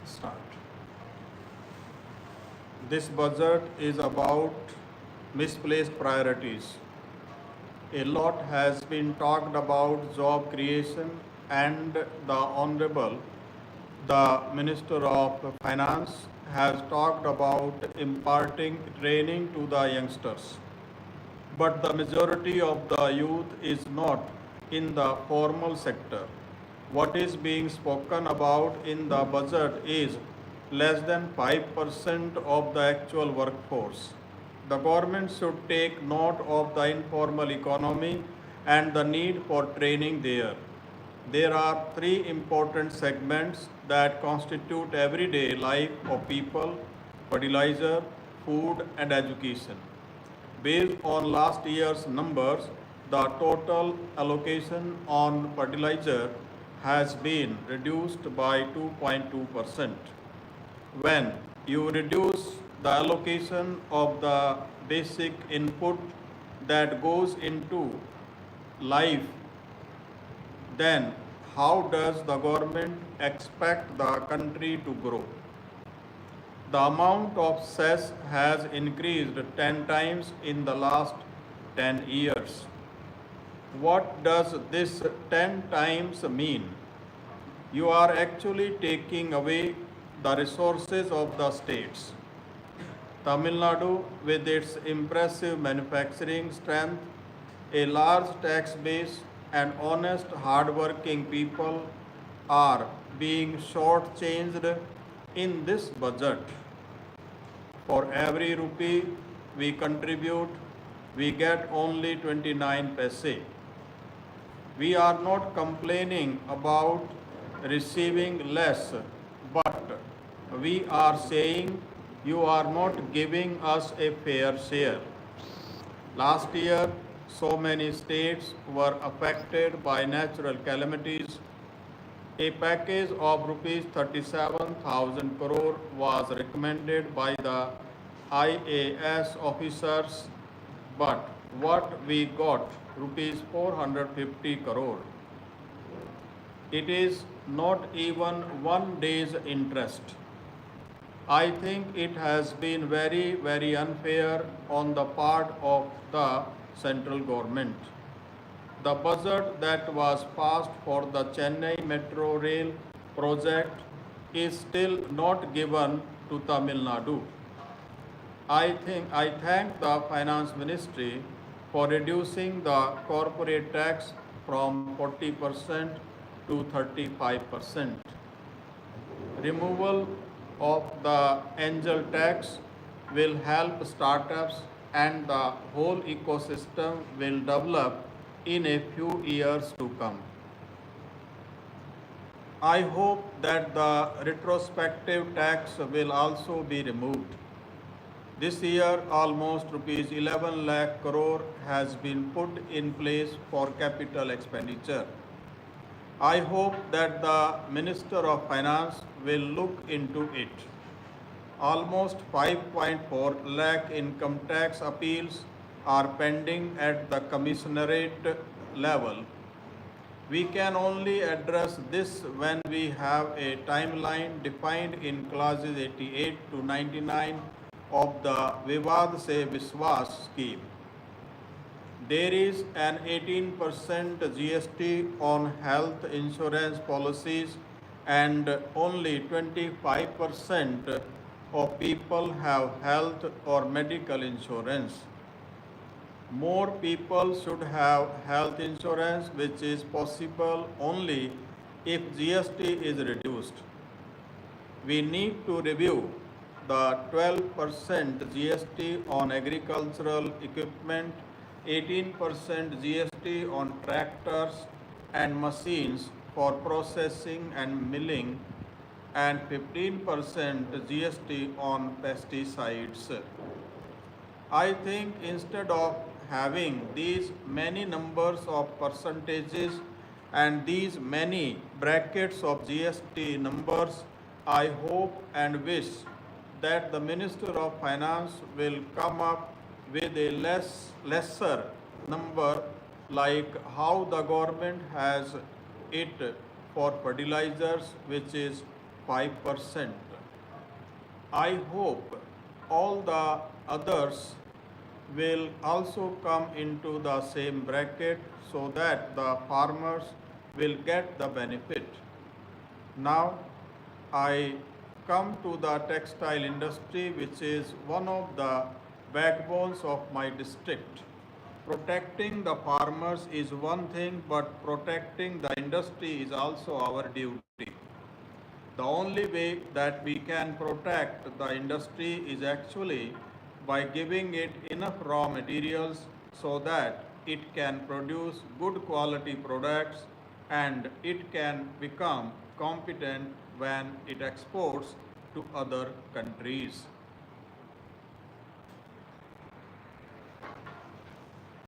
Start. This budget is about misplaced priorities. A lot has been talked about job creation, and the Honorable, the Minister of Finance, has talked about imparting training to the youngsters. But the majority of the youth is not in the formal sector. What is being spoken about in the budget is less than 5% of the actual workforce. The government should take note of the informal economy and the need for training there. There are three important segments that constitute everyday life of people: fertilizer, food, and education. Based on last year's numbers, the total allocation on fertilizer has been reduced by 2.2%. When you reduce the allocation of the basic input that goes into life, then how does the government expect the country to grow? The amount of cess has increased 10 times in the last 10 years. What does this 10 times mean? You are actually taking away the resources of the states. Tamil Nadu, with its impressive manufacturing strength, a large tax base, and honest, hard-working people, are being shortchanged in this budget. For every rupee we contribute, we get only 29 paise. We are not complaining about receiving less, but we are saying you are not giving us a fair share. Last year, so many states were affected by natural calamities. A package of rupees 37,000 crore was recommended by the IAS officers, but what we got, rupees 450 crore. It is not even 1 day's interest. I think it has been very, very unfair on the part of the central government. The budget that was passed for the Chennai Metro Rail project is still not given to Tamil Nadu. I thank the Finance Ministry for reducing the corporate tax from 40% to 35%. Removal of the angel tax will help startups, and the whole ecosystem will develop in a few years to come. I hope that the retrospective tax will also be removed. This year, almost rupees 11 lakh crore has been put in place for capital expenditure. I hope that the Minister of Finance will look into it. Almost 5.4 lakh income tax appeals are pending at the commissionerate level. We can only address this when we have a timeline defined in clauses 88 to 99 of the Vivad Se Vishwas scheme. There is an 18% GST on health insurance policies, and only 25% of people have health or medical insurance. More people should have health insurance, which is possible only if GST is reduced. We need to review the 12% GST on agricultural equipment, 18% GST on tractors and machines for processing and milling, and 15% GST on pesticides. I think instead of having these many numbers of percentages and these many brackets of GST numbers, I hope and wish that the Minister of Finance will come up with a lesser number, like how the government has it for fertilizers, which is 5%. I hope all the others will also come into the same bracket so that the farmers will get the benefit. Now I come to the textile industry, which is one of the backbones of my district. Protecting the farmers is one thing, but protecting the industry is also our duty. The only way that we can protect the industry is actually by giving it enough raw materials so that it can produce good quality products and it can become competent when it exports to other countries.